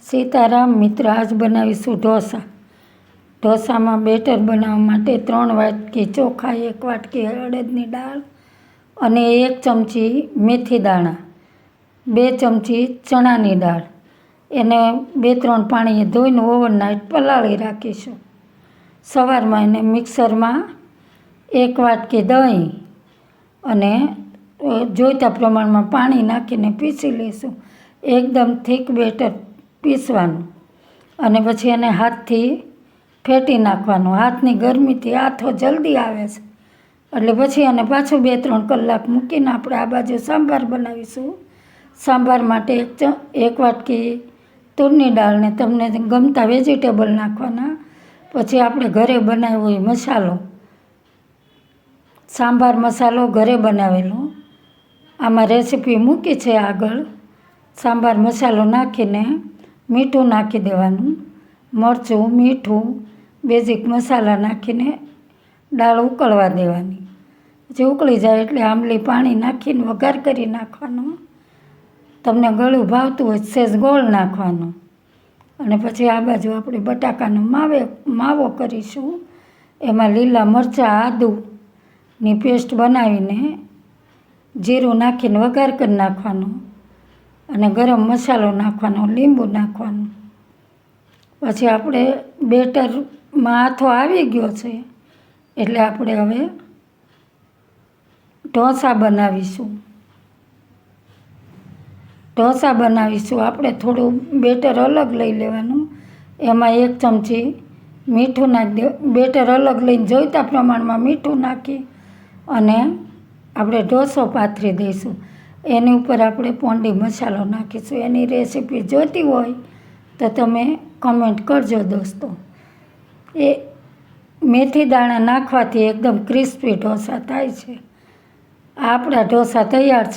સીતારામ મિત્ર, આજ બનાવીશું ઢોસા. ઢોસામાં બેટર બનાવવા માટે 3 વાટકી ચોખા, 1 વાટકી અડદની દાળ અને 1 ચમચી મેથી દાણા, 2 ચમચી ચણાની દાળ. એને 2-3 પાણીએ ધોઈને ઓવરનાઇટ પલાળી રાખીશું. સવારમાં એને મિક્સરમાં 1 વાટકી દહીં અને જોઈતા પ્રમાણમાં પાણી નાખીને પીસી લઈશું. એકદમ થીક બેટર પીસવાનું અને પછી એને હાથથી ફેટી નાખવાનું. હાથની ગરમીથી હાથો જલ્દી આવે છે એટલે પછી એને પાછું 2-3 કલાક મૂકીને આપણે આ બાજુ સાંભાર બનાવીશું. સાંભાર માટે 1 વાટકી તુરની દાળને તમને ગમતા વેજીટેબલ નાખવાના. પછી આપણે ઘરે બનાવ્યો હોય મસાલો, સાંભાર મસાલો ઘરે બનાવેલો, આમાં રેસીપી મૂકી છે આગળ. સાંભાર મસાલો નાખીને મીઠું નાખી દેવાનું, મરચું, મીઠું, બેઝિક મસાલા નાખીને દાળ ઉકળવા દેવાની. પછી ઉકળી જાય એટલે આંબલી પાણી નાખીને વઘાર કરી નાખવાનો. તમને ગળું ભાવતું હોય સહેજ ગોળ નાખવાનો. અને પછી આ બાજુ આપણે બટાકાનો માવો કરીશું. એમાં લીલા મરચાં, આદુની પેસ્ટ બનાવીને જીરું નાખીને વઘાર કરી નાખવાનો અને ગરમ મસાલો નાખવાનો, લીંબુ નાખવાનું. પછી આપણે બેટરમાં હાથો આવી ગયો છે એટલે આપણે હવે ઢોસા બનાવીશું. આપણે થોડું બેટર અલગ લઈ લેવાનું, એમાં 1 ચમચી મીઠું નાખી બેટર અલગ લઈને જોઈતા પ્રમાણમાં મીઠું નાખી અને આપણે ઢોસો પાથરી દઈશું. એની ઉપર આપણે પોંડી મસાલો નાખીશું. એની રેસીપી જોઈતી હોય તો તમે કમેન્ટ કરજો દોસ્તો. એ મેથી દાણા નાખવાથી એકદમ ક્રિસ્પી ઢોસા થાય છે. આપણા ઢોસા તૈયાર છે.